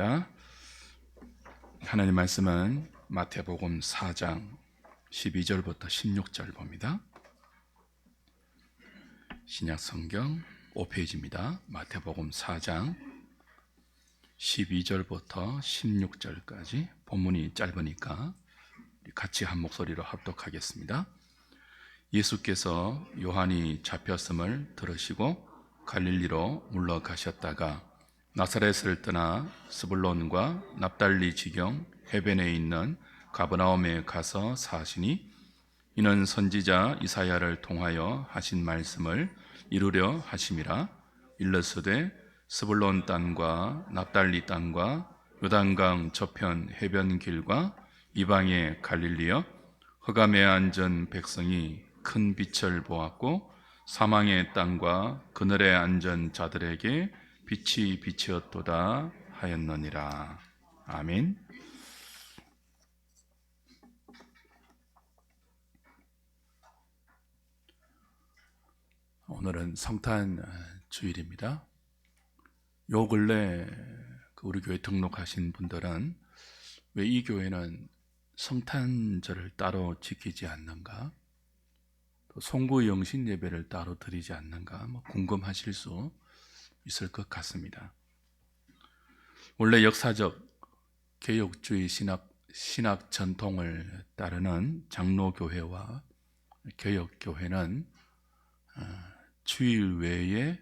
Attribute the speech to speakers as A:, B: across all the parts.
A: 기도하겠습니다. 하나님 말씀은 마태복음 4장 12절부터 16절 봅니다. 신약성경 5페이지입니다. 마태복음 4장 12절부터 16절까지. 본문이 짧으니까 같이 한 목소리로 합독하겠습니다. 예수께서 요한이 잡혔음을 들으시고 갈릴리로 물러가셨다가 나사렛을 떠나 스불론과 납달리 지경 해변에 있는 가버나움에 가서 사시니 이는 선지자 이사야를 통하여 하신 말씀을 이루려 하심이라. 일러스되 스불론 땅과 납달리 땅과 요단강 저편 해변길과 이방의 갈릴리여, 흑암에 앉은 백성이 큰 빛을 보았고 사망의 땅과 그늘에 앉은 자들에게 빛이 비치었도다 하였느니라. 아멘. 오늘은 성탄 주일입니다. 요 근래 우리 교회 등록하신 분들은 왜 이 교회는 성탄절을 따로 지키지 않는가, 또 송구 영신 예배를 따로 드리지 않는가 궁금하실 수 있을 것 같습니다. 원래 역사적 개혁주의 신학 전통을 따르는 장로교회와 개혁교회는 주일 외에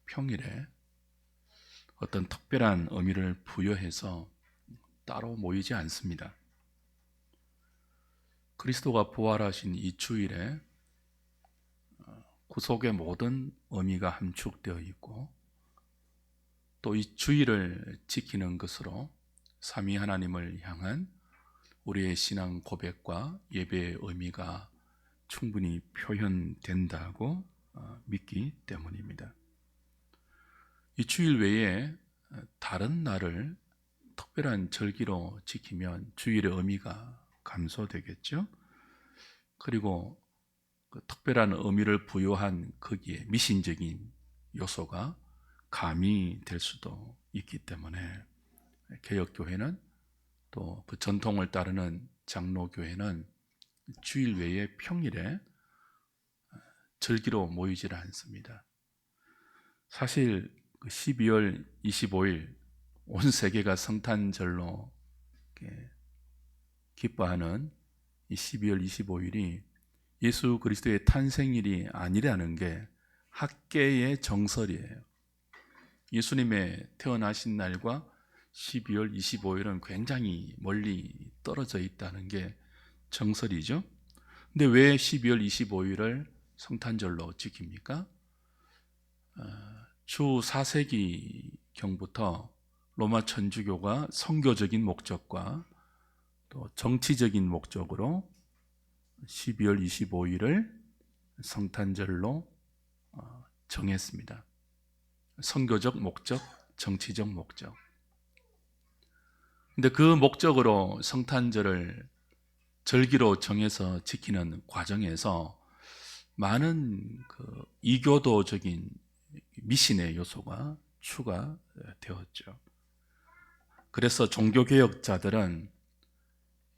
A: 평일에 어떤 특별한 의미를 부여해서 따로 모이지 않습니다. 그리스도가 부활하신 이 주일에 구속의 모든 의미가 함축되어 있고, 또 이 주일을 지키는 것으로 삼위 하나님을 향한 우리의 신앙 고백과 예배의 의미가 충분히 표현된다고 믿기 때문입니다. 이 주일 외에 다른 날을 특별한 절기로 지키면 주일의 의미가 감소되겠죠. 그리고 그 특별한 의미를 부여한 거기에 미신적인 요소가 가미될 수도 있기 때문에 개혁교회는, 또 그 전통을 따르는 장로교회는 주일 외에 평일에 절기로 모이질 않습니다. 사실 12월 25일 온 세계가 성탄절로 기뻐하는 이 12월 25일이 예수 그리스도의 탄생일이 아니라는 게 학계의 정설이에요. 예수님의 태어나신 날과 12월 25일은 굉장히 멀리 떨어져 있다는 게 정설이죠. 근데 왜 12월 25일을 성탄절로 지킵니까? 주 4세기경부터 로마 천주교가 선교적인 목적과 또 정치적인 목적으로 12월 25일을 성탄절로 정했습니다. 선교적 목적, 정치적 목적. 근데 그 목적으로 성탄절을 절기로 정해서 지키는 과정에서 많은 이교도적인 미신의 요소가 추가되었죠. 그래서 종교개혁자들은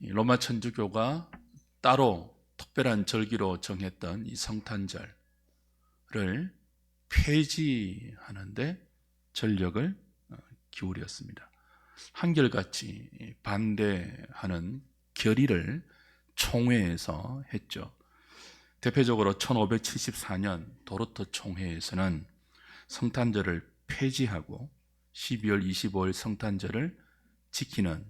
A: 로마 천주교가 따로 특별한 절기로 정했던 이 성탄절을 폐지하는데 전력을 기울였습니다. 한결같이 반대하는 결의를 총회에서 했죠. 대표적으로 1574년 도르트 총회에서는 성탄절을 폐지하고 12월 25일 성탄절을 지키는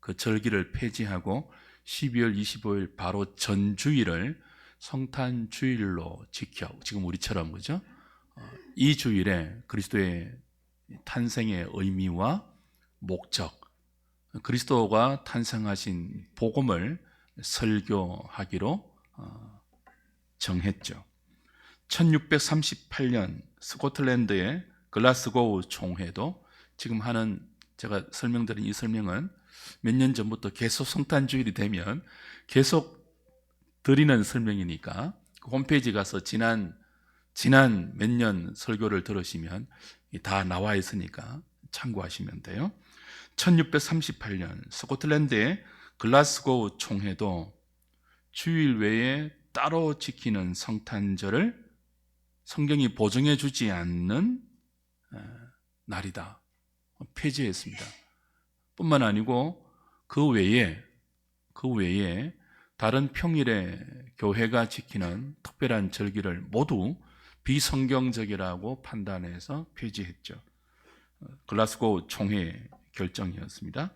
A: 그 절기를 폐지하고 12월 25일 바로 전주일을 성탄주일로 지켜, 지금 우리처럼 그죠? 이 주일에 그리스도의 탄생의 의미와 목적, 그리스도가 탄생하신 복음을 설교하기로 정했죠. 1638년 스코틀랜드의 글라스고우 총회도 지금 하는, 제가 설명드린 이 설명은 몇 년 전부터 계속 성탄주일이 되면 계속 드리는 설명이니까 그 홈페이지 가서 지난 몇 년 설교를 들으시면 다 나와 있으니까 참고하시면 돼요. 1638년 스코틀랜드의 글라스고우 총회도 주일 외에 따로 지키는 성탄절을 성경이 보증해 주지 않는 날이다 폐지했습니다. 뿐만 아니고 그 외에 다른 평일에 교회가 지키는 특별한 절기를 모두 비성경적이라고 판단해서 폐지했죠. 글라스고우 총회 결정이었습니다.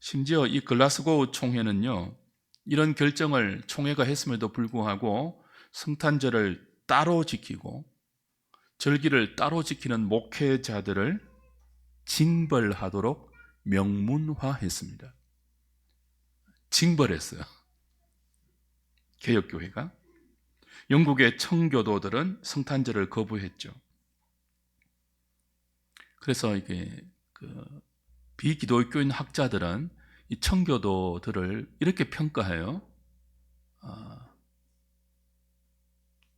A: 심지어 이 글라스고우 총회는요, 이런 결정을 총회가 했음에도 불구하고 성탄절을 따로 지키고 절기를 따로 지키는 목회자들을 징벌하도록 명문화했습니다. 징벌했어요. 개혁교회가. 영국의 청교도들은 성탄절을 거부했죠. 그래서 이게 비기독교인 학자들은 이 청교도들을 이렇게 평가해요.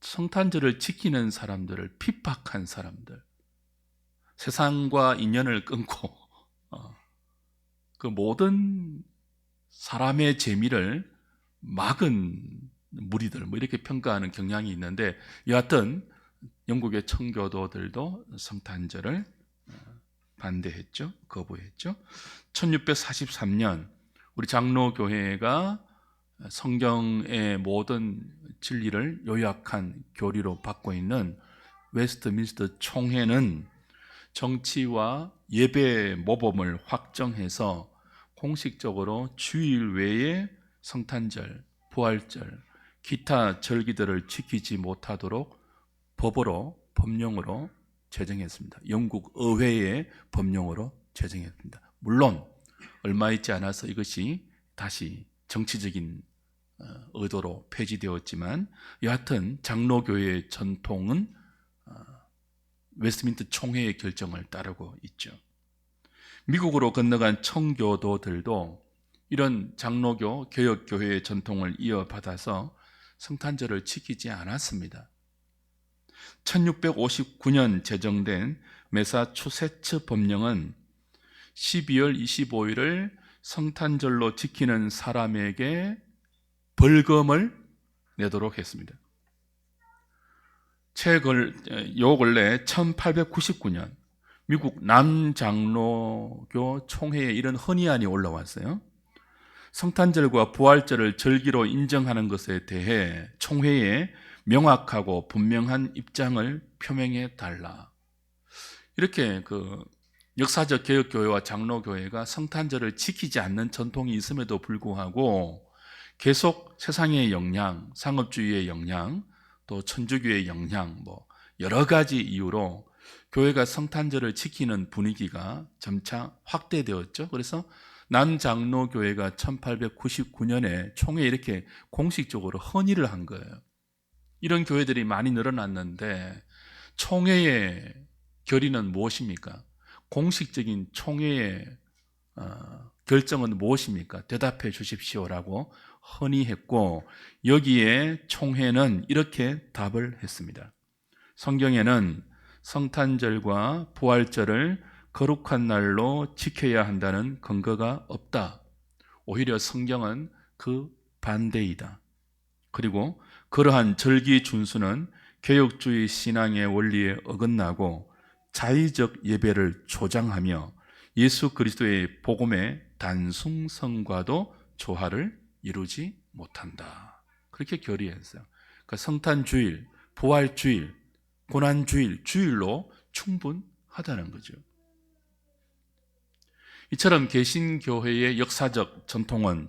A: 성탄절을 지키는 사람들을 핍박한 사람들, 세상과 인연을 끊고 그 모든 사람의 재미를 막은 무리들, 이렇게 평가하는 경향이 있는데, 여하튼 영국의 청교도들도 성탄절을 반대했죠. 거부했죠. 1643년 우리 장로교회가 성경의 모든 진리를 요약한 교리로 받고 있는 웨스트민스터 총회는 정치와 예배 모범을 확정해서 공식적으로 주일 외에 성탄절, 부활절, 기타 절기들을 지키지 못하도록 법령으로 제정했습니다. 영국 의회의 법령으로 제정했습니다. 물론 얼마 있지 않아서 이것이 다시 정치적인 의도로 폐지되었지만, 여하튼 장로교회의 전통은 웨스트민스터 총회의 결정을 따르고 있죠. 미국으로 건너간 청교도들도 이런 장로교 개혁교회의 전통을 이어받아서 성탄절을 지키지 않았습니다. 1659년 제정된 매사추세츠 법령은 12월 25일을 성탄절로 지키는 사람에게 벌금을 내도록 했습니다. 요 근래 1899년 미국 남장로교 총회에 이런 헌의안이 올라왔어요. 성탄절과 부활절을 절기로 인정하는 것에 대해 총회에 명확하고 분명한 입장을 표명해 달라. 이렇게 역사적 개혁교회와 장로교회가 성탄절을 지키지 않는 전통이 있음에도 불구하고 계속 세상의 영향, 상업주의의 영향, 또 천주교의 영향, 여러 가지 이유로 교회가 성탄절을 지키는 분위기가 점차 확대되었죠. 그래서 남장로교회가 1899년에 총회에 이렇게 공식적으로 헌의를 한 거예요. 이런 교회들이 많이 늘어났는데 총회의 결의는 무엇입니까? 공식적인 총회의 결정은 무엇입니까? 대답해 주십시오라고 헌의했고, 여기에 총회는 이렇게 답을 했습니다. 성경에는 성탄절과 부활절을 거룩한 날로 지켜야 한다는 근거가 없다. 오히려 성경은 그 반대이다. 그리고 그러한 절기 준수는 개혁주의 신앙의 원리에 어긋나고 자의적 예배를 조장하며 예수 그리스도의 복음의 단순성과도 조화를 이루지 못한다. 그렇게 결의했어요. 그러니까 성탄주일, 부활주일, 고난주일, 주일로 충분하다는 거죠. 이처럼 개신교회의 역사적 전통은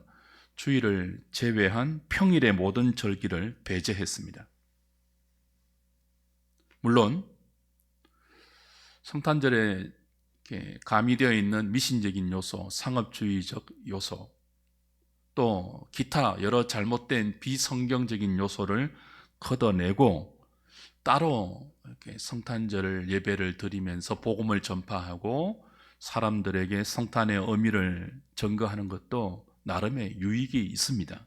A: 주일을 제외한 평일의 모든 절기를 배제했습니다. 물론 성탄절에 가미되어 있는 미신적인 요소, 상업주의적 요소, 또 기타 여러 잘못된 비성경적인 요소를 걷어내고 따로 이렇게 성탄절 예배를 드리면서 복음을 전파하고 사람들에게 성탄의 의미를 전거하는 것도 나름의 유익이 있습니다.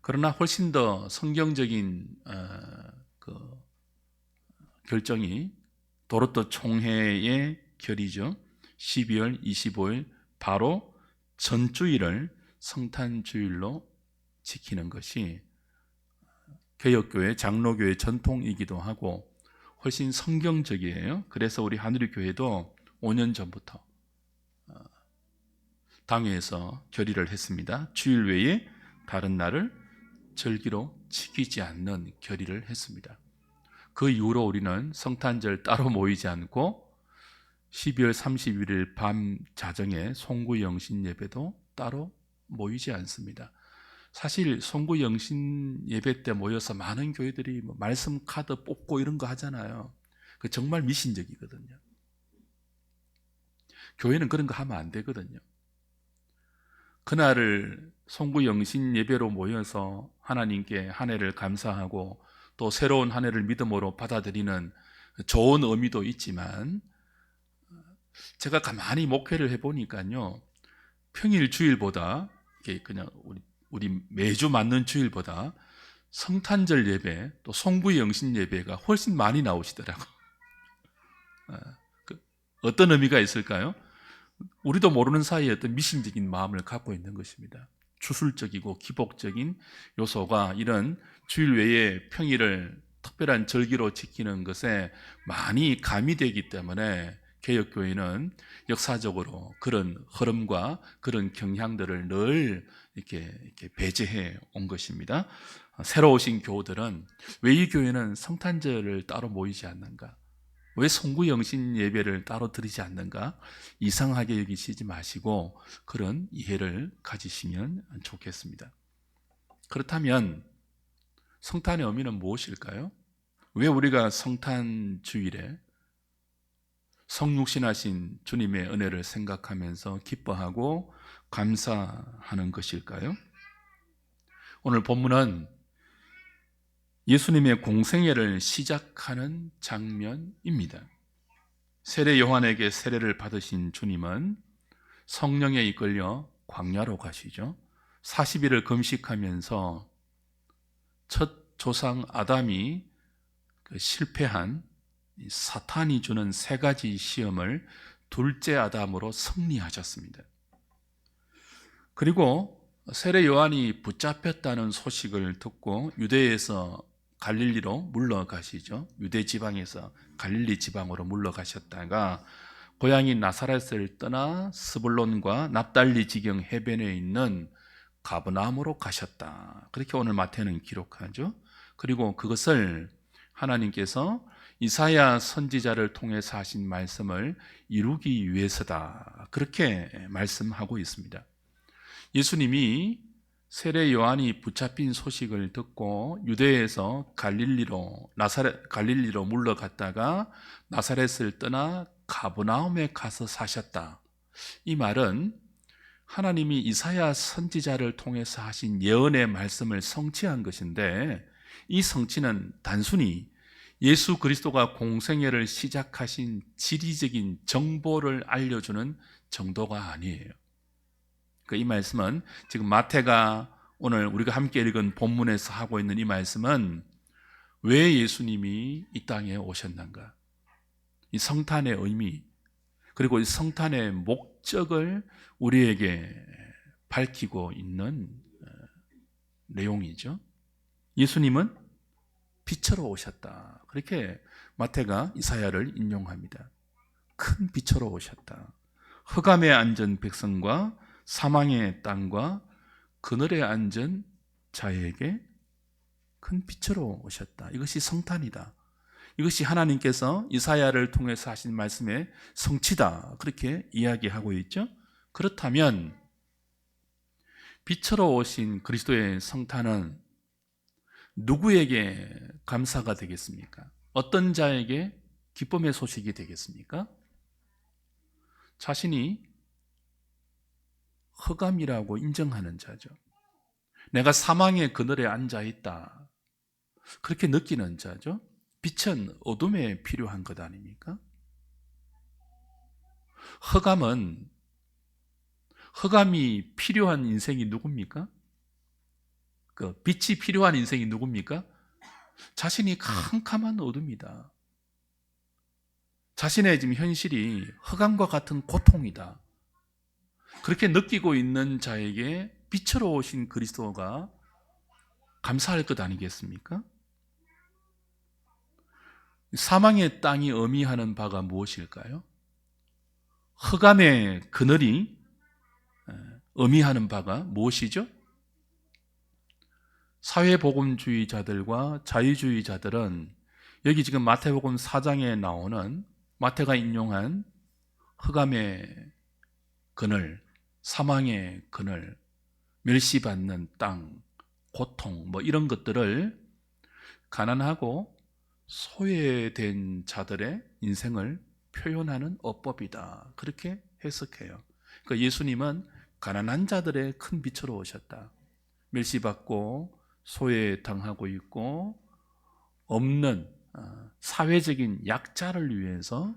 A: 그러나 훨씬 더 성경적인 결정이 도로토 총회의 결이죠. 12월 25일 바로 전주일을 성탄주일로 지키는 것이 개혁교회, 장로교회 전통이기도 하고 훨씬 성경적이에요. 그래서 우리 하늘의교회도 5년 전부터 당회에서 결의를 했습니다. 주일 외에 다른 날을 절기로 지키지 않는 결의를 했습니다. 그 이후로 우리는 성탄절 따로 모이지 않고 12월 31일 밤 자정에 송구영신 예배도 따로 모이지 않습니다. 사실 송구영신 예배 때 모여서 많은 교회들이 말씀 카드 뽑고 이런 거 하잖아요. 그 정말 미신적이거든요. 교회는 그런 거 하면 안 되거든요. 그날을 송구영신 예배로 모여서 하나님께 한 해를 감사하고 또 새로운 한 해를 믿음으로 받아들이는 좋은 의미도 있지만, 제가 가만히 목회를 해보니까요, 평일 주일보다 그냥 우리 매주 맞는 주일보다 성탄절 예배 또 송구영신 예배가 훨씬 많이 나오시더라고요. 어떤 의미가 있을까요? 우리도 모르는 사이에 어떤 미신적인 마음을 갖고 있는 것입니다. 추술적이고 기복적인 요소가 이런 주일 외에 평일을 특별한 절기로 지키는 것에 많이 가미되기 때문에 개혁교회는 역사적으로 그런 흐름과 그런 경향들을 늘 이렇게 배제해 온 것입니다. 새로 오신 교우들은 왜 이 교회는 성탄절을 따로 모이지 않는가? 왜 송구영신 예배를 따로 드리지 않는가? 이상하게 여기시지 마시고 그런 이해를 가지시면 좋겠습니다. 그렇다면 성탄의 의미는 무엇일까요? 왜 우리가 성탄 주일에 성육신하신 주님의 은혜를 생각하면서 기뻐하고 감사하는 것일까요? 오늘 본문은 예수님의 공생애를 시작하는 장면입니다. 세례 요한에게 세례를 받으신 주님은 성령에 이끌려 광야로 가시죠. 40일을 금식하면서 첫 조상 아담이 실패한 사탄이 주는 세 가지 시험을 둘째 아담으로 승리하셨습니다. 그리고 세례 요한이 붙잡혔다는 소식을 듣고 유대에서 갈릴리로 물러가시죠. 유대 지방에서 갈릴리 지방으로 물러가셨다가 고향인 나사렛을 떠나 스불론과 납달리 지경 해변에 있는 가버나움으로 가셨다. 그렇게 오늘 마태는 기록하죠. 그리고 그것을 하나님께서 이사야 선지자를 통해서 하신 말씀을 이루기 위해서다. 그렇게 말씀하고 있습니다. 예수님이 세례 요한이 붙잡힌 소식을 듣고 유대에서 갈릴리로 물러갔다가 나사렛을 떠나 가버나움에 가서 사셨다. 이 말은 하나님이 이사야 선지자를 통해서 하신 예언의 말씀을 성취한 것인데, 이 성취는 단순히 예수 그리스도가 공생애를 시작하신 지리적인 정보를 알려주는 정도가 아니에요. 이 말씀은 지금 마태가 오늘 우리가 함께 읽은 본문에서 하고 있는 이 말씀은 왜 예수님이 이 땅에 오셨는가, 이 성탄의 의미, 그리고 이 성탄의 목적을 우리에게 밝히고 있는 내용이죠. 예수님은 빛으로 오셨다. 그렇게 마태가 이사야를 인용합니다. 큰 빛으로 오셨다. 흑암에 앉은 백성과 사망의 땅과 그늘에 앉은 자에게 큰 빛으로 오셨다. 이것이 성탄이다. 이것이 하나님께서 이사야를 통해서 하신 말씀의 성취다. 그렇게 이야기하고 있죠. 그렇다면 빛으로 오신 그리스도의 성탄은 누구에게 감사가 되겠습니까? 어떤 자에게 기쁨의 소식이 되겠습니까? 자신이 흑암이라고 인정하는 자죠. 내가 사망의 그늘에 앉아 있다. 그렇게 느끼는 자죠. 빛은 어둠에 필요한 것 아닙니까? 흑암이 필요한 인생이 누굽니까? 빛이 필요한 인생이 누굽니까? 자신이 캄캄한 어둠이다. 자신의 지금 현실이 흑암과 같은 고통이다. 그렇게 느끼고 있는 자에게 빛으로 오신 그리스도가 감사할 것 아니겠습니까? 사망의 땅이 의미하는 바가 무엇일까요? 흑암의 그늘이 의미하는 바가 무엇이죠? 사회복음주의자들과 자유주의자들은 여기 지금 마태복음 4장에 나오는 마태가 인용한 흑암의 그늘, 사망의 그늘, 멸시받는 땅, 고통 이런 것들을 가난하고 소외된 자들의 인생을 표현하는 어법이다. 그렇게 해석해요. 그러니까 예수님은 가난한 자들의 큰 빛으로 오셨다. 멸시받고 소외당하고 있고 없는 사회적인 약자를 위해서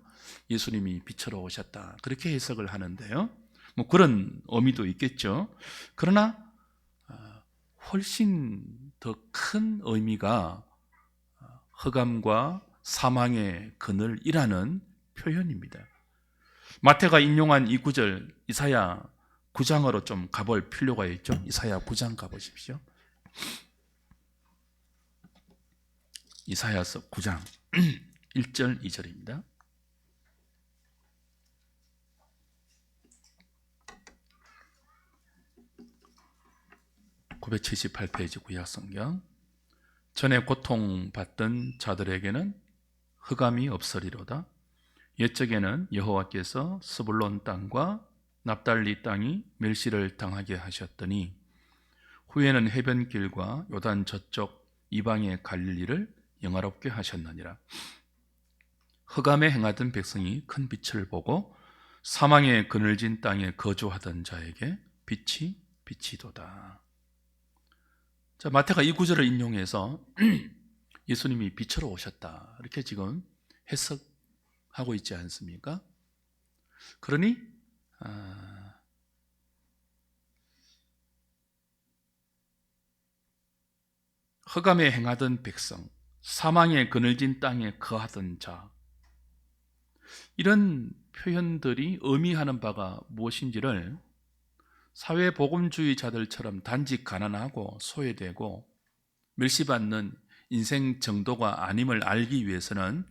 A: 예수님이 빛으로 오셨다. 그렇게 해석을 하는데요. 그런 의미도 있겠죠. 그러나 훨씬 더 큰 의미가 흑암과 사망의 그늘이라는 표현입니다. 마태가 인용한 이 구절 이사야 9장으로 좀 가볼 필요가 있죠. 이사야 9장 가보십시오. 이사야서 9장 1절 2절입니다. (978페이지) 구약성경. 전에 고통받던 자들에게는 흑암이 없으리로다. 옛적에는 여호와께서 스불론 땅과 납달리 땅이 멸시를 당하게 하셨더니 후에는 해변길과 요단 저쪽 이방의 갈릴리를 영화롭게 하셨느니라. 흑암에 행하던 백성이 큰 빛을 보고 사망의 그늘진 땅에 거주하던 자에게 빛이 비치도다. 자, 마태가 이 구절을 인용해서 예수님이 빛으로 오셨다. 이렇게 지금 해석하고 있지 않습니까? 그러니 흑암에 행하던 백성, 사망의 그늘진 땅에 거하던 자, 이런 표현들이 의미하는 바가 무엇인지를 사회복음주의자들처럼 단지 가난하고 소외되고 멸시받는 인생 정도가 아님을 알기 위해서는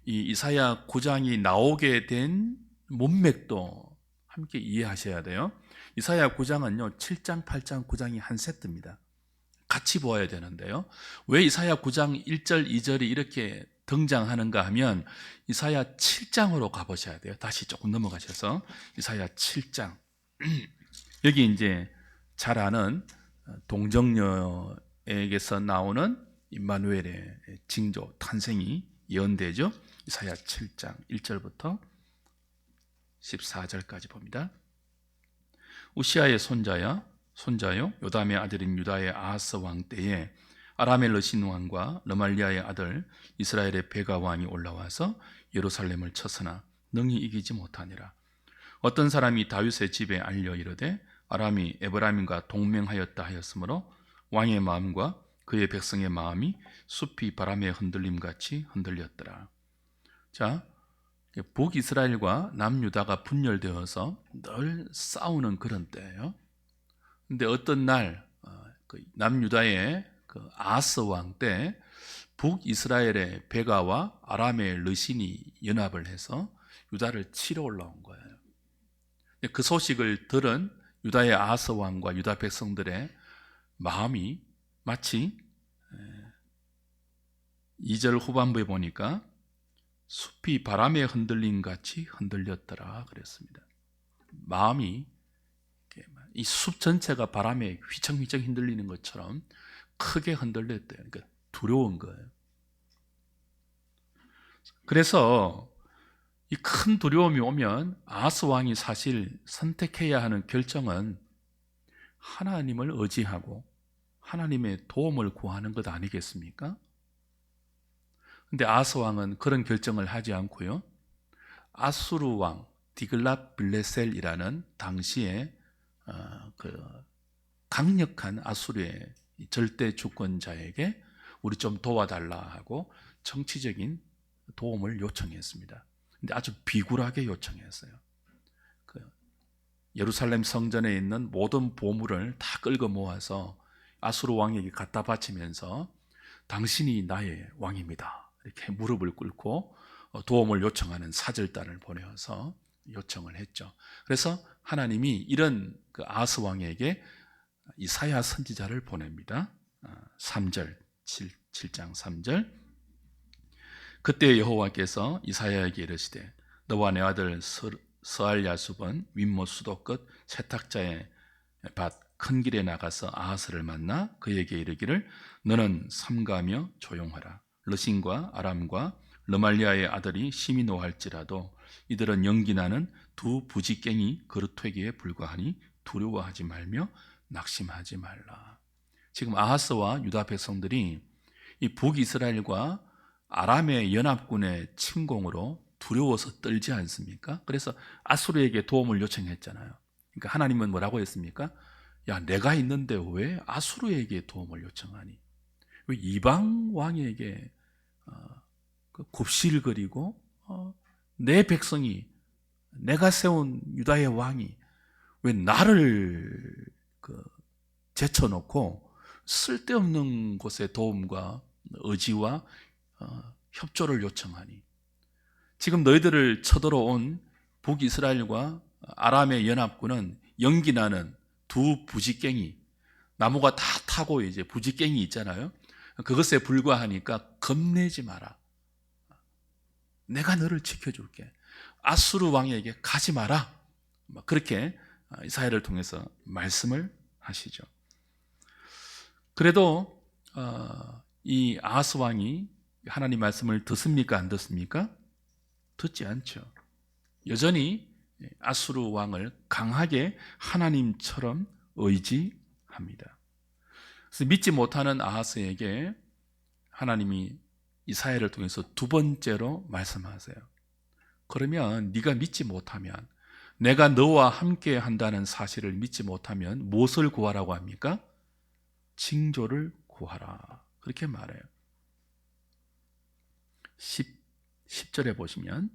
A: 이 이사야 9장이 나오게 된 문맥도 함께 이해하셔야 돼요. 이사야 9장은요 7장, 8장, 9장이 한 세트입니다. 같이 보아야 되는데요. 왜 이사야 9장 1절, 2절이 이렇게 등장하는가 하면 이사야 7장으로 가보셔야 돼요. 다시 조금 넘어가셔서 이사야 7장. 여기 이제 잘 아는 동정녀에게서 나오는 임마누엘의 징조, 탄생이 예언되죠. 이사야 7장 1절부터 14절까지 봅니다. 우시아의 손자요 요담의 아들인 유다의 아하스 왕 때에 아람의 르신 왕과 르말리아의 아들 이스라엘의 베가 왕이 올라와서 예루살렘을 쳤으나 능히 이기지 못하니라. 어떤 사람이 다윗의 집에 알려 이르되 아람이 에브라임과 동맹하였다 하였으므로 왕의 마음과 그의 백성의 마음이 숲이 바람에 흔들림같이 흔들렸더라. 자, 북이스라엘과 남유다가 분열되어서 늘 싸우는 그런 때예요. 근데 어떤 날 남유다의 아하스 왕 때 북이스라엘의 베가와 아람의 르신이 연합을 해서 유다를 치러 올라온 거예요. 그 소식을 들은 유다의 아하스 왕과 유다 백성들의 마음이 마치 2절 후반부에 보니까 숲이 바람에 흔들림 같이 흔들렸더라 그랬습니다. 마음이 이 숲 전체가 바람에 휘청휘청 흔들리는 것처럼 크게 흔들렸대요. 그러니까 두려운 거예요. 그래서 이 큰 두려움이 오면 아하스 왕이 사실 선택해야 하는 결정은 하나님을 의지하고 하나님의 도움을 구하는 것 아니겠습니까? 근데 아하스 왕은 그런 결정을 하지 않고요. 아수르 왕 디글랏 빌레셀이라는 당시에 강력한 아수르의 절대 주권자에게 우리 좀 도와달라 하고 정치적인 도움을 요청했습니다. 근데 아주 비굴하게 요청했어요. 그 예루살렘 성전에 있는 모든 보물을 다 끌고 모아서 아수르 왕에게 갖다 바치면서 당신이 나의 왕입니다, 이렇게 무릎을 꿇고 도움을 요청하는 사절단을 보내어서 요청을 했죠. 그래서 하나님이 이런 그 아하스 왕에게 이사야 선지자를 보냅니다. 3절, 7장 3절. 그때 여호와께서 이사야에게 이르시되 너와 내 아들 스알야숲은 윗못 수도 끝 세탁자의 밭 큰 길에 나가서 아하스를 만나 그에게 이르기를 너는 삼가며 조용하라. 르신과 아람과 르말리아의 아들이 심히 노할지라도 이들은 연기나는 두 부지깽이 그릇되기에 불과하니 두려워하지 말며 낙심하지 말라. 지금 아하스와 유다 백성들이 이 북이스라엘과 아람의 연합군의 침공으로 두려워서 떨지 않습니까? 그래서 아수르에게 도움을 요청했잖아요. 그러니까 하나님은 뭐라고 했습니까? 야, 내가 있는데 왜 아수르에게 도움을 요청하니? 왜 이방 왕에게 굽실거리고 내 백성이, 내가 세운 유다의 왕이 왜 나를 제쳐놓고 쓸데없는 곳에 도움과 의지와 협조를 요청하니? 지금 너희들을 쳐들어온 북이스라엘과 아람의 연합군은 연기나는 두 부지깽이, 나무가 다 타고 이제 부지깽이 있잖아요. 그것에 불과하니까 겁내지 마라. 내가 너를 지켜줄게. 아수르 왕에게 가지 마라. 그렇게 이사야를 통해서 말씀을 하시죠. 그래도 이 아하스 왕이 하나님 말씀을 듣습니까? 안 듣습니까? 듣지 않죠. 여전히 아수르 왕을 강하게 하나님처럼 의지합니다. 그래서 믿지 못하는 아하스에게 하나님이 이사야를 통해서 두 번째로 말씀하세요. 그러면 네가 믿지 못하면, 내가 너와 함께 한다는 사실을 믿지 못하면 무엇을 구하라고 합니까? 징조를 구하라, 그렇게 말해요. 10절에 보시면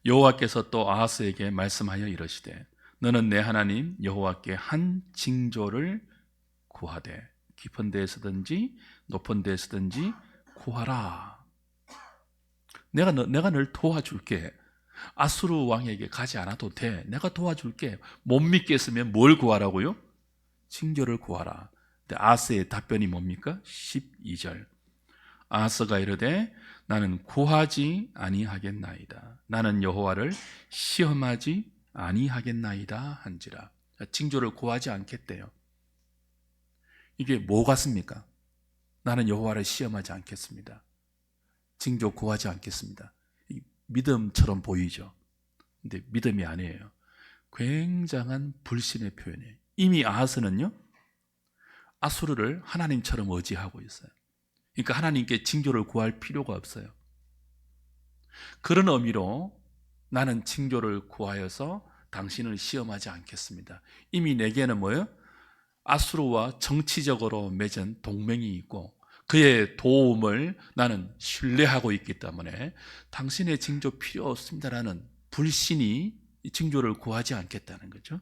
A: 여호와께서 또 아하스에게 말씀하여 이르시되 너는 내 하나님 여호와께 한 징조를 구하되 깊은 데에서든지 높은 데에서든지 구하라. 내가 널 도와줄게. 아수르 왕에게 가지 않아도 돼. 내가 도와줄게. 못 믿겠으면 뭘 구하라고요? 징조를 구하라. 근데 아하스의 답변이 뭡니까? 12절. 아하스가 이르되 나는 구하지 아니하겠나이다. 나는 여호와를 시험하지 아니하겠나이다 한지라. 징조를 구하지 않겠대요. 이게 뭐 같습니까? 나는 여호와를 시험하지 않겠습니다. 징조 구하지 않겠습니다. 믿음처럼 보이죠. 근데 믿음이 아니에요. 굉장한 불신의 표현이에요. 이미 아하스는요, 아수르를 하나님처럼 의지하고 있어요. 그러니까 하나님께 징조를 구할 필요가 없어요. 그런 의미로 나는 징조를 구하여서 당신을 시험하지 않겠습니다. 이미 내게는 뭐예요? 아수르와 정치적으로 맺은 동맹이 있고 그의 도움을 나는 신뢰하고 있기 때문에 당신의 징조 필요 없습니다라는 불신이 징조를 구하지 않겠다는 거죠.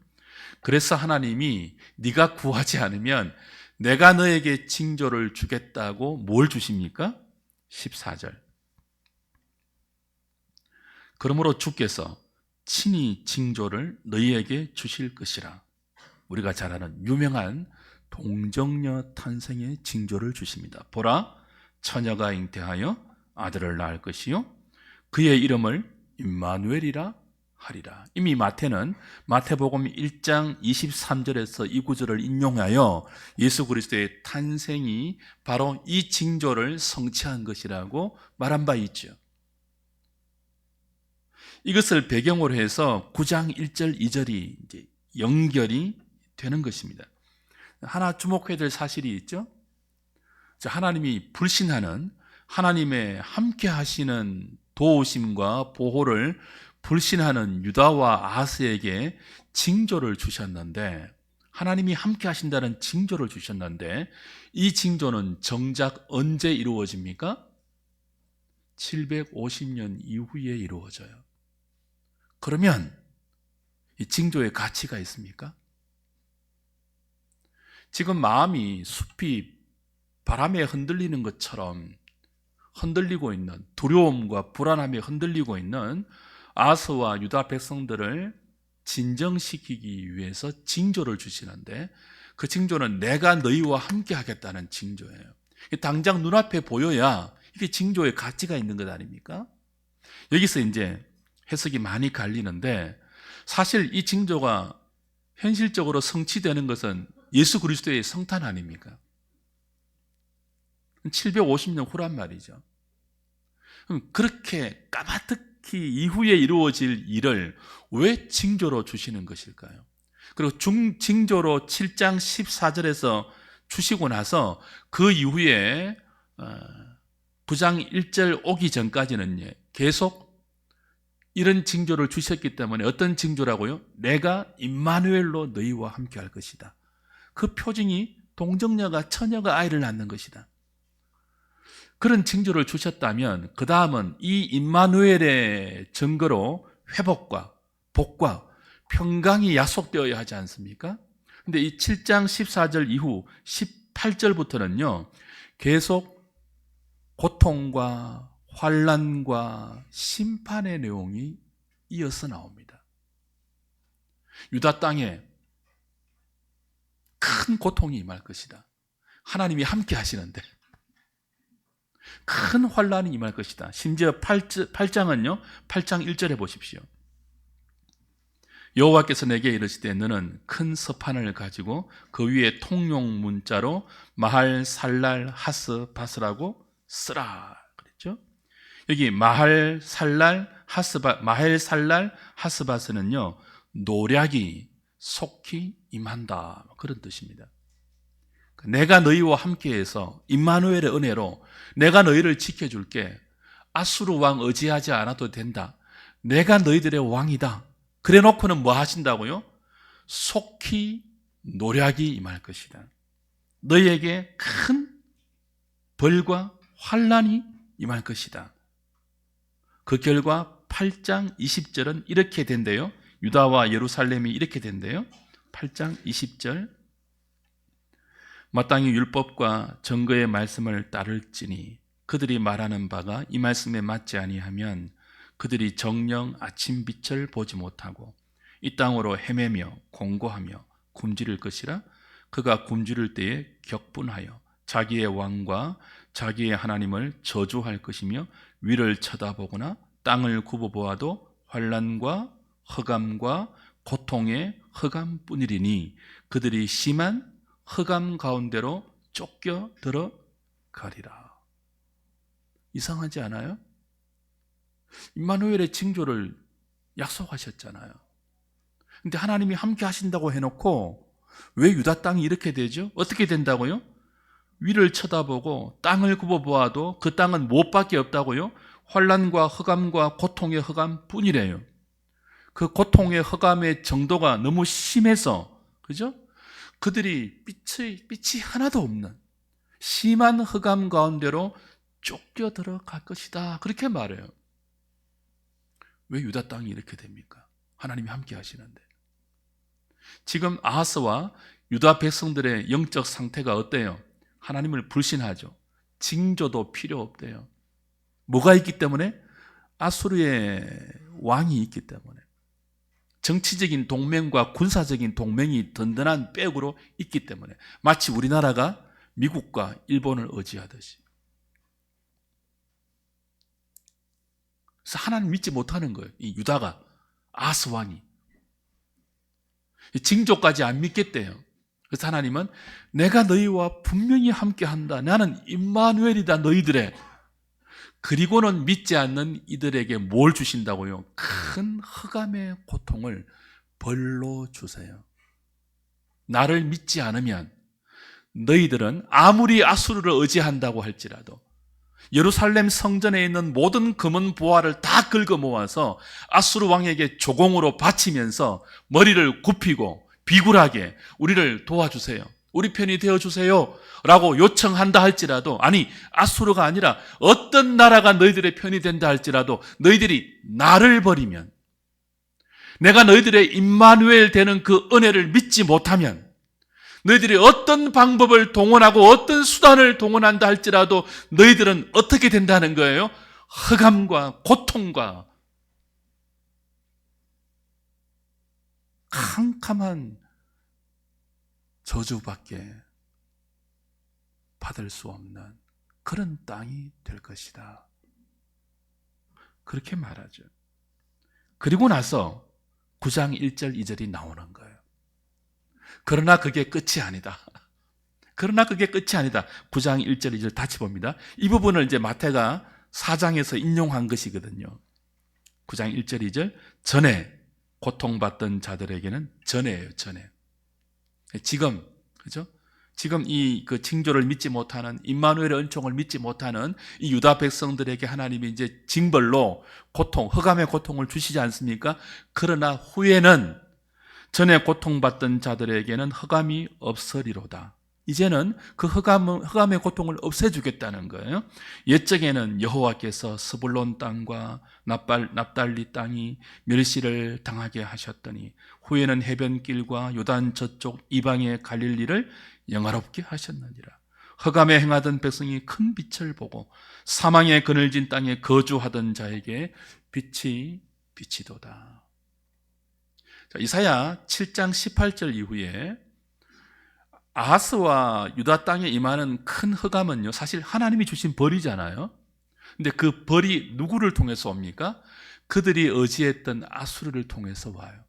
A: 그래서 하나님이 네가 구하지 않으면 내가 너에게 징조를 주겠다고 뭘 주십니까? 14절. 그러므로 주께서 친히 징조를 너희에게 주실 것이라. 우리가 잘 아는 유명한 동정녀 탄생의 징조를 주십니다. 보라, 처녀가 잉태하여 아들을 낳을 것이요 그의 이름을 임마누엘이라 하리라. 이미 마태는 마태복음 1장 23절에서 이 구절을 인용하여 예수 그리스도의 탄생이 바로 이 징조를 성취한 것이라고 말한 바 있죠. 이것을 배경으로 해서 9장 1절 2절이 이제 연결이 되는 것입니다. 하나 주목해야 될 사실이 있죠. 하나님이 불신하는, 하나님의 함께 하시는 도우심과 보호를 불신하는 유다와 아하스에게 징조를 주셨는데, 하나님이 함께 하신다는 징조를 주셨는데 이 징조는 정작 언제 이루어집니까? 750년 이후에 이루어져요. 그러면 이 징조의 가치가 있습니까? 지금 마음이 숲이 바람에 흔들리는 것처럼 흔들리고 있는, 두려움과 불안함에 흔들리고 있는 아스와 유다 백성들을 진정시키기 위해서 징조를 주시는데, 그 징조는 내가 너희와 함께 하겠다는 징조예요. 당장 눈앞에 보여야 이게 징조의 가치가 있는 것 아닙니까? 여기서 이제 해석이 많이 갈리는데, 사실 이 징조가 현실적으로 성취되는 것은 예수 그리스도의 성탄 아닙니까? 750년 후란 말이죠. 그럼 그렇게 까마득히 이후에 이루어질 일을 왜 징조로 주시는 것일까요? 그리고 징조로 7장 14절에서 주시고 나서 그 이후에 9장 1절 오기 전까지는 계속 이런 징조를 주셨기 때문에, 어떤 징조라고요? 내가 임마누엘로 너희와 함께 할 것이다. 그 표징이 동정녀가, 처녀가 아이를 낳는 것이다. 그런 징조를 주셨다면 그 다음은 이 임마누엘의 증거로 회복과 복과 평강이 약속되어야 하지 않습니까? 근데 이 7장 14절 이후 18절부터는요 계속 고통과 환난과 심판의 내용이 이어서 나옵니다. 유다 땅에 큰 고통이 임할 것이다. 하나님이 함께 하시는데 큰 환난이 임할 것이다. 심지어 8장은요 8장 1절에 보십시오. 여호와께서 내게 이르시되 너는 큰 서판을 가지고 그 위에 통용 문자로 마할 살랄 하스 바스라고 쓰라 그랬죠. 여기 마할 살랄 하스바스는요 노략이 속히 임한다, 그런 뜻입니다. 내가 너희와 함께해서 임마누엘의 은혜로 내가 너희를 지켜줄게. 아수르 왕 의지하지 않아도 된다. 내가 너희들의 왕이다. 그래 놓고는 뭐 하신다고요? 속히 노략이 임할 것이다. 너희에게 큰 벌과 환난이 임할 것이다. 그 결과 8장 20절은 이렇게 된대요. 유다와 예루살렘이 이렇게 된대요. 8장 20절 마땅히 율법과 증거의 말씀을 따를지니 그들이 말하는 바가 이 말씀에 맞지 아니하면 그들이 정녕 아침 빛을 보지 못하고 이 땅으로 헤매며 공고하며 굶주릴 것이라. 그가 굶주릴 때에 격분하여 자기의 왕과 자기의 하나님을 저주할 것이며 위를 쳐다보거나 땅을 굽어보아도 환난과 흑암과 고통의 흑암뿐이리니 그들이 심한 흑암 가운데로 쫓겨 들어가리라. 이상하지 않아요? 임마누엘의 징조를 약속하셨잖아요. 근데 하나님이 함께 하신다고 해놓고 왜 유다 땅이 이렇게 되죠? 어떻게 된다고요? 위를 쳐다보고 땅을 굽어보아도 그 땅은 무엇밖에 없다고요? 환난과 흑암과 고통의 흑암뿐이래요. 그 고통의 흑암의 정도가 너무 심해서, 그죠? 그들이 빛이 하나도 없는 심한 흑암 가운데로 쫓겨 들어갈 것이다, 그렇게 말해요. 왜 유다 땅이 이렇게 됩니까? 하나님이 함께 하시는데. 지금 아하스와 유다 백성들의 영적 상태가 어때요? 하나님을 불신하죠. 징조도 필요 없대요. 뭐가 있기 때문에? 아수르의 왕이 있기 때문에. 정치적인 동맹과 군사적인 동맹이 든든한 백으로 있기 때문에. 마치 우리나라가 미국과 일본을 의지하듯이. 그래서 하나님 믿지 못하는 거예요. 이 유다가, 아하스 왕이. 징조까지 안 믿겠대요. 그래서 하나님은 내가 너희와 분명히 함께한다. 나는 임마누엘이다 너희들의. 그리고는 믿지 않는 이들에게 뭘 주신다고요? 큰 흑암의 고통을 벌로 주세요. 나를 믿지 않으면 너희들은 아무리 아수르를 의지한다고 할지라도 예루살렘 성전에 있는 모든 금은 보화를 다 긁어 모아서 아수르 왕에게 조공으로 바치면서 머리를 굽히고 비굴하게 우리를 도와주세요. 우리 편이 되어주세요 라고 요청한다 할지라도, 아니 아수르가 아니라 어떤 나라가 너희들의 편이 된다 할지라도 너희들이 나를 버리면, 내가 너희들의 임마누엘 되는 그 은혜를 믿지 못하면, 너희들이 어떤 방법을 동원하고 어떤 수단을 동원한다 할지라도 너희들은 어떻게 된다는 거예요? 흑암과 고통과 캄캄한 저주밖에 받을 수 없는 그런 땅이 될 것이다. 그렇게 말하죠. 그리고 나서 9장 1절 2절이 나오는 거예요. 그러나 그게 끝이 아니다. 그러나 그게 끝이 아니다. 9장 1절 2절 다시 봅니다. 이 부분을 이제 마태가 4장에서 인용한 것이거든요. 9장 1절 2절, 전에 고통받던 자들에게는, 전에예요, 전에. 지금, 그죠? 지금 이 그 징조를 믿지 못하는, 임마누엘의 은총을 믿지 못하는 이 유다 백성들에게 하나님이 이제 징벌로 고통, 흑암의 고통을 주시지 않습니까? 그러나 후에는 전에 고통받던 자들에게는 흑암이 없으리로다. 이제는 그 흑암의 고통을 없애주겠다는 거예요. 옛적에는 여호와께서 스불론 땅과 납달리 땅이 멸시를 당하게 하셨더니 후에는 해변길과 요단 저쪽 이방의 갈릴리를 영화롭게 하셨느니라. 흑암에 행하던 백성이 큰 빛을 보고 사망의 그늘진 땅에 거주하던 자에게 빛이 비치도다. 자, 이사야 7장 18절 이후에 아하스와 유다 땅에 임하는 큰 흑암은요, 사실 하나님이 주신 벌이잖아요. 근데 그 벌이 누구를 통해서 옵니까? 그들이 의지했던 아수르를 통해서 와요.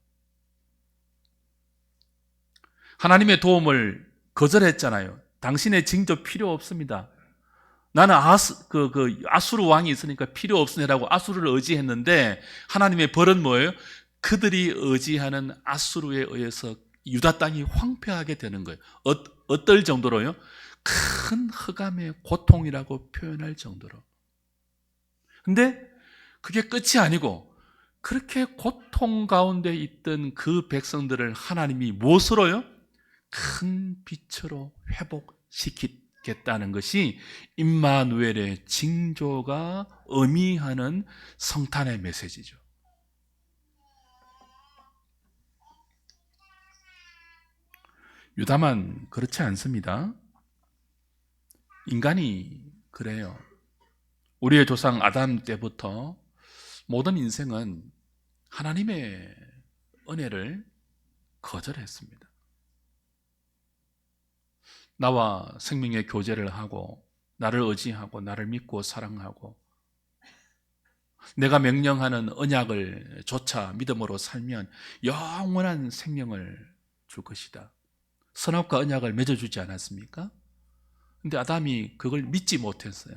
A: 하나님의 도움을 거절했잖아요. 당신의 징조 필요 없습니다. 나는 아수르 왕이 있으니까 필요 없으니라고 아수르를 의지했는데, 하나님의 벌은 뭐예요? 그들이 의지하는 아수르에 의해서 유다 땅이 황폐하게 되는 거예요. 어떨 정도로요? 큰 흑암의 고통이라고 표현할 정도로. 근데 그게 끝이 아니고, 그렇게 고통 가운데 있던 그 백성들을 하나님이 무엇으로요? 큰 빛으로 회복시키겠다는 것이 임마누엘의 징조가 의미하는 성탄의 메시지죠. 유다만 그렇지 않습니다. 인간이 그래요. 우리의 조상 아담 때부터 모든 인생은 하나님의 은혜를 거절했습니다. 나와 생명의 교제를 하고 나를 의지하고 나를 믿고 사랑하고 내가 명령하는 언약을 조차 믿음으로 살면 영원한 생명을 줄 것이다. 선악과 언약을 맺어주지 않았습니까? 근데 아담이 그걸 믿지 못했어요.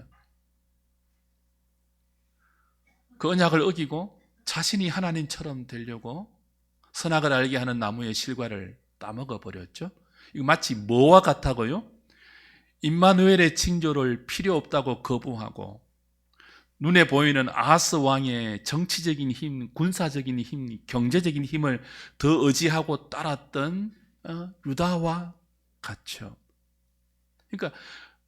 A: 그 언약을 어기고 자신이 하나님처럼 되려고 선악을 알게 하는 나무의 실과를 따먹어 버렸죠. 이거 마치 뭐와 같다고요? 임마누엘의 징조를 필요 없다고 거부하고 눈에 보이는 아하스 왕의 정치적인 힘, 군사적인 힘, 경제적인 힘을 더 의지하고 따랐던 유다와 같죠. 그러니까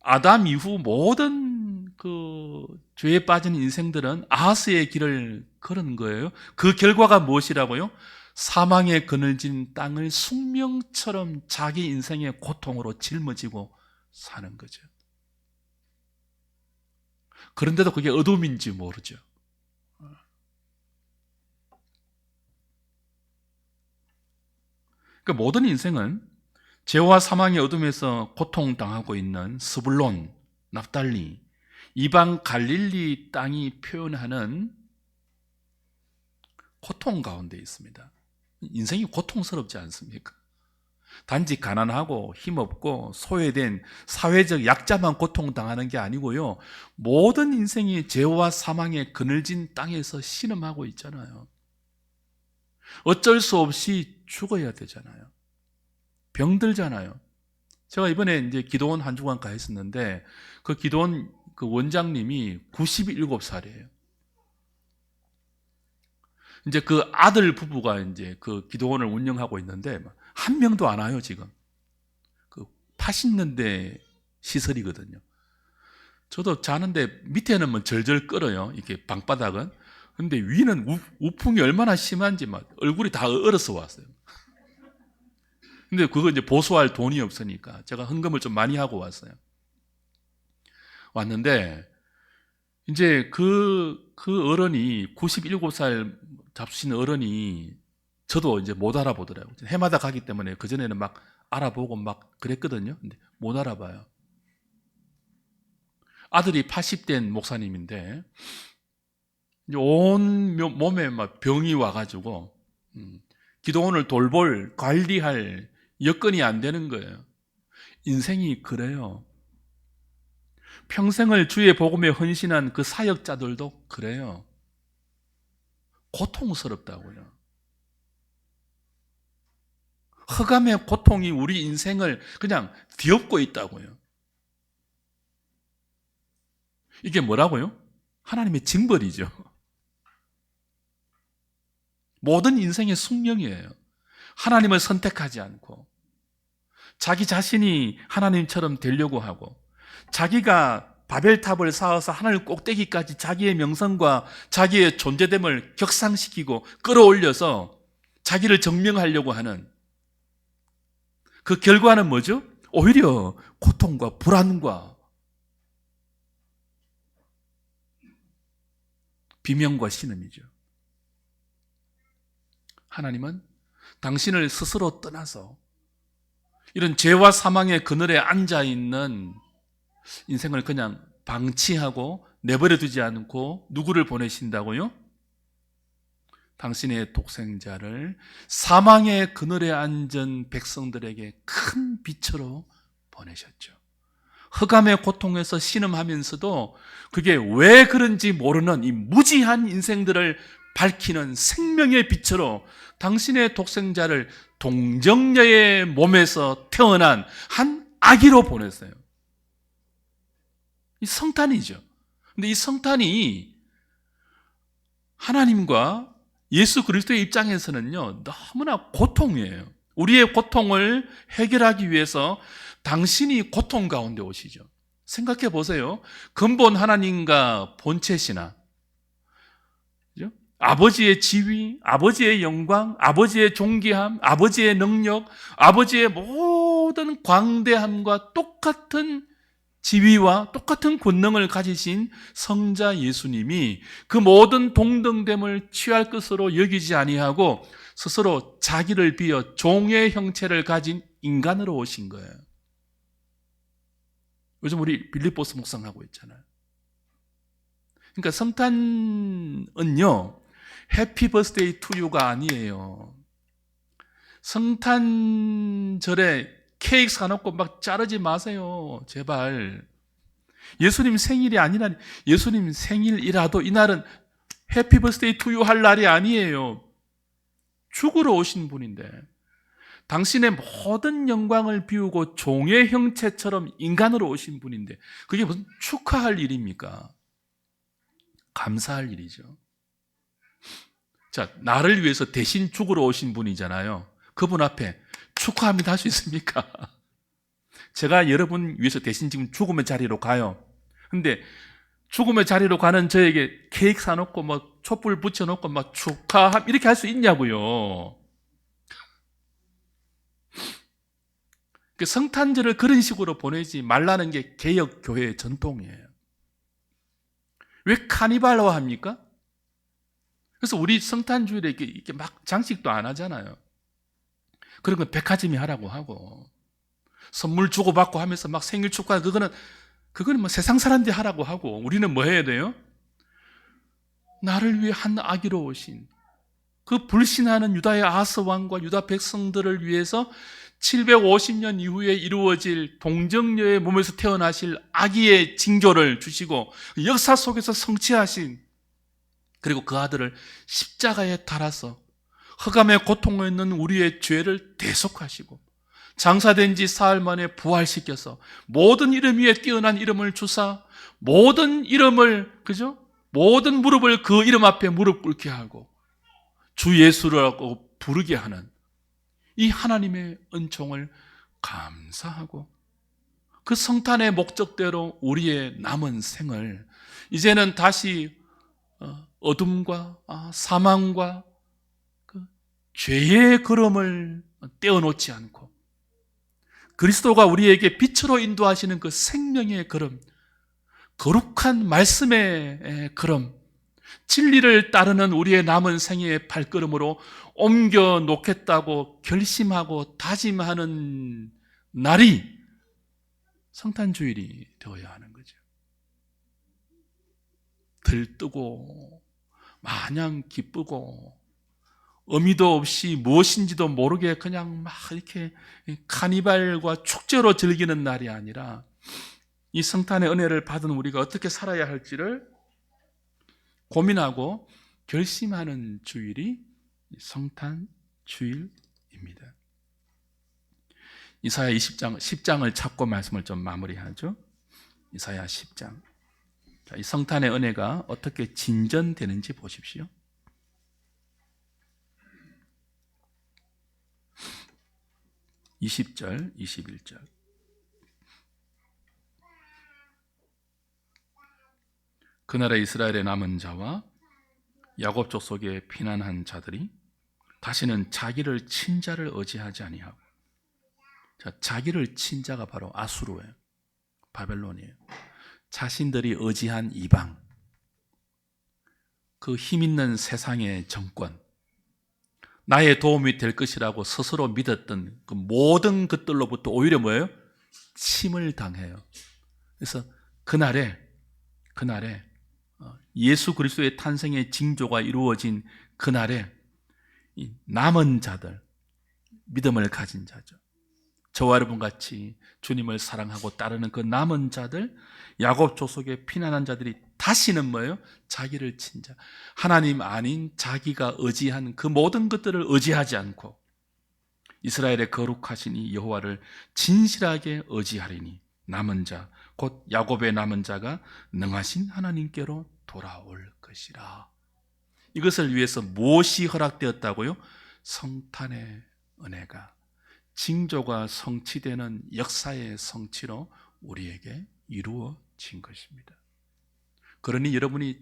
A: 아담 이후 모든 그 죄에 빠진 인생들은 아하스의 길을 걸은 거예요. 그 결과가 무엇이라고요? 사망의 그늘진 땅을 숙명처럼 자기 인생의 고통으로 짊어지고 사는 거죠. 그런데도 그게 어둠인지 모르죠. 그러니까 모든 인생은 죄와 사망의 어둠에서 고통당하고 있는 스불론, 납달리, 이방 갈릴리 땅이 표현하는 고통 가운데 있습니다. 인생이 고통스럽지 않습니까? 단지 가난하고 힘없고 소외된 사회적 약자만 고통당하는 게 아니고요, 모든 인생이 죄와 사망의 그늘진 땅에서 신음하고 있잖아요. 어쩔 수 없이 죽어야 되잖아요. 병들잖아요. 제가 이번에 이제 기도원 한 주간 가 있었는데 그 기도원 그 원장님이 97살이에요. 이제 그 아들 부부가 이제 그 기도원을 운영하고 있는데 한 명도 안 와요, 지금. 그 80년대 시설이거든요. 저도 자는데 밑에는 뭐 절절 끓어요. 이렇게 방바닥은. 근데 위는 우풍이 얼마나 심한지 막 얼굴이 다 얼어서 왔어요. 근데 그거 이제 보수할 돈이 없으니까 제가 헌금을 좀 많이 하고 왔는데 이제 그 어른이 97살 잡수신 어른이 저도 이제 못 알아보더라고요. 해마다 가기 때문에 그전에는 막 알아보고 막 그랬거든요. 근데 못 알아봐요. 아들이 80된 목사님인데 온 몸에 막 병이 와가지고 기도원을 돌볼 관리할 여건이 안 되는 거예요. 인생이 그래요. 평생을 주의 복음에 헌신한 그 사역자들도 그래요. 고통스럽다고요. 흑암의 고통이 우리 인생을 그냥 뒤엎고 있다고요. 이게 뭐라고요? 하나님의 징벌이죠. 모든 인생의 숙명이에요. 하나님을 선택하지 않고 자기 자신이 하나님처럼 되려고 하고 자기가 바벨탑을 쌓아서 하늘 꼭대기까지 자기의 명성과 자기의 존재됨을 격상시키고 끌어올려서 자기를 증명하려고 하는 그 결과는 뭐죠? 오히려 고통과 불안과 비명과 신음이죠. 하나님은 당신을 스스로 떠나서 이런 죄와 사망의 그늘에 앉아있는 인생을 그냥 방치하고 내버려 두지 않고 누구를 보내신다고요? 당신의 독생자를 사망의 그늘에 앉은 백성들에게 큰 빛으로 보내셨죠. 흑암의 고통에서 신음하면서도 그게 왜 그런지 모르는 이 무지한 인생들을 밝히는 생명의 빛으로 당신의 독생자를 동정녀의 몸에서 태어난 한 아기로 보냈어요. 이 성탄이죠. 근데 이 성탄이 하나님과 예수 그리스도의 입장에서는요, 너무나 고통이에요. 우리의 고통을 해결하기 위해서 당신이 고통 가운데 오시죠. 생각해 보세요. 근본 하나님과 본체시나, 그죠? 아버지의 지위, 아버지의 영광, 아버지의 존귀함, 아버지의 능력, 아버지의 모든 광대함과 똑같은 지위와 똑같은 권능을 가지신 성자 예수님이 그 모든 동등됨을 취할 것으로 여기지 아니하고 스스로 자기를 비어 종의 형체를 가진 인간으로 오신 거예요. 요즘 우리 빌립보서 묵상하고 있잖아요. 그러니까 성탄은요, 해피 버스데이 투 유가 아니에요. 성탄절에 케이크 사놓고 막 자르지 마세요. 제발. 예수님 생일이 아니라 예수님 생일이라도 이날은 해피 버스데이 투 유 할 날이 아니에요. 죽으러 오신 분인데 당신의 모든 영광을 비우고 종의 형체처럼 인간으로 오신 분인데 그게 무슨 축하할 일입니까? 감사할 일이죠. 자, 나를 위해서 대신 죽으러 오신 분이잖아요. 그분 앞에 축하합니다 할 수 있습니까? 제가 여러분 위해서 대신 지금 죽음의 자리로 가요. 근데 죽음의 자리로 가는 저에게 케이크 사놓고 뭐 촛불 붙여놓고 막 축하함 이렇게 할 수 있냐고요. 그 성탄절을 그런 식으로 보내지 말라는 게 개역 교회의 전통이에요. 왜 카니발화 합니까? 그래서 우리 성탄주일에 이렇게 막 장식도 안 하잖아요. 그런 건 백화점이 하라고 하고 선물 주고받고 하면서 막 생일 축하 그거는 뭐 세상 사람들이 하라고 하고 우리는 뭐 해야 돼요? 나를 위해 한 아기로 오신 그 불신하는 유다의 아하스 왕과 유다 백성들을 위해서 750년 이후에 이루어질 동정녀의 몸에서 태어나실 아기의 징조를 주시고 역사 속에서 성취하신 그리고 그 아들을 십자가에 달아서 흑암의 고통에 있는 우리의 죄를 대속하시고 장사된 지 사흘 만에 부활시켜서 모든 이름 위에 뛰어난 이름을 주사 모든 이름을 그죠? 모든 무릎을 그 이름 앞에 무릎 꿇게 하고 주 예수라고 부르게 하는 이 하나님의 은총을 감사하고 그 성탄의 목적대로 우리의 남은 생을 이제는 다시 어둠과 사망과 그 죄의 걸음을 떼어놓지 않고 그리스도가 우리에게 빛으로 인도하시는 그 생명의 걸음, 거룩한 말씀의 걸음, 진리를 따르는 우리의 남은 생애의 발걸음으로 옮겨 놓겠다고 결심하고 다짐하는 날이 성탄주일이 되어야 하는 거죠. 들뜨고 마냥 기쁘고 의미도 없이 무엇인지도 모르게 그냥 막 이렇게 카니발과 축제로 즐기는 날이 아니라 이 성탄의 은혜를 받은 우리가 어떻게 살아야 할지를 고민하고 결심하는 주일이 성탄 주일입니다. 이사야 10장을 찾고 말씀을 좀 마무리하죠. 이사야 10장. 자, 이 성탄의 은혜가 어떻게 진전되는지 보십시오. 20절, 21절. 그날에 이스라엘의 남은 자와 야곱 족속에 피난한 자들이 다시는 자기를 친 자를 의지하지 아니하고, 자, 자기를 친 자가 바로 아수르예요. 바벨론이에요. 자신들이 의지한 이방, 그 힘있는 세상의 정권, 나의 도움이 될 것이라고 스스로 믿었던 그 모든 것들로부터 오히려 뭐예요? 침을 당해요. 그래서 그날에 예수 그리스도의 탄생의 징조가 이루어진 그날에 이 남은 자들, 믿음을 가진 자죠. 저와 여러분 같이 주님을 사랑하고 따르는 그 남은 자들, 야곱 족속에 피난한 자들이 다시는 뭐예요? 자기를 친 자, 하나님 아닌 자기가 의지한 그 모든 것들을 의지하지 않고 이스라엘의 거룩하신 이 여호와를 진실하게 의지하리니 남은 자, 곧 야곱의 남은 자가 능하신 하나님께로 돌아올 것이라. 이것을 위해서 무엇이 허락되었다고요? 성탄의 은혜가, 징조가 성취되는 역사의 성취로 우리에게 이루어진 것입니다. 그러니 여러분이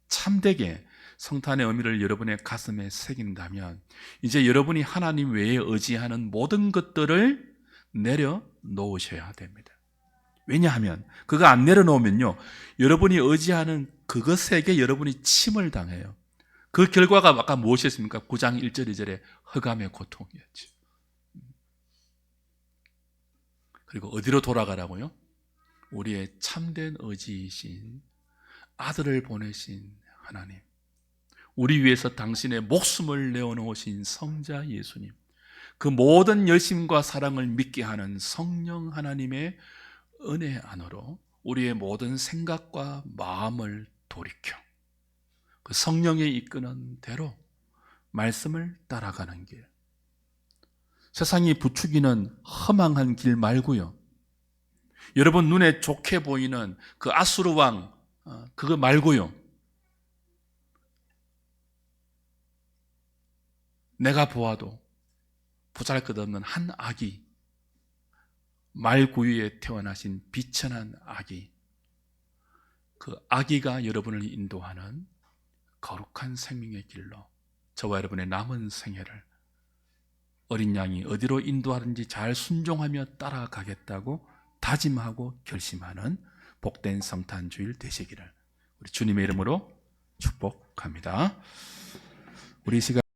A: 참되게 성탄의 의미를 여러분의 가슴에 새긴다면 이제 여러분이 하나님 외에 의지하는 모든 것들을 내려놓으셔야 됩니다. 왜냐하면 그거 안 내려놓으면요, 여러분이 의지하는 그것에게 여러분이 침을 당해요. 그 결과가 아까 무엇이었습니까? 9장 1절 2절에 흑암의 고통이었죠. 그리고 어디로 돌아가라고요? 우리의 참된 의지이신 아들을 보내신 하나님, 우리 위해서 당신의 목숨을 내어놓으신 성자 예수님, 그 모든 열심과 사랑을 믿게 하는 성령 하나님의 은혜 안으로 우리의 모든 생각과 마음을 돌이켜 그 성령의 이끄는 대로 말씀을 따라가는 길, 세상이 부추기는 허망한 길 말고요, 여러분 눈에 좋게 보이는 그 아수르 왕 그거 말고요, 내가 보아도 보잘것없는 한 아기, 말구유에 태어나신 비천한 아기, 그 아기가 여러분을 인도하는 거룩한 생명의 길로 저와 여러분의 남은 생애를 어린 양이 어디로 인도하는지 잘 순종하며 따라가겠다고 다짐하고 결심하는 복된 성탄주일 되시기를 우리 주님의 이름으로 축복합니다. 우리 시간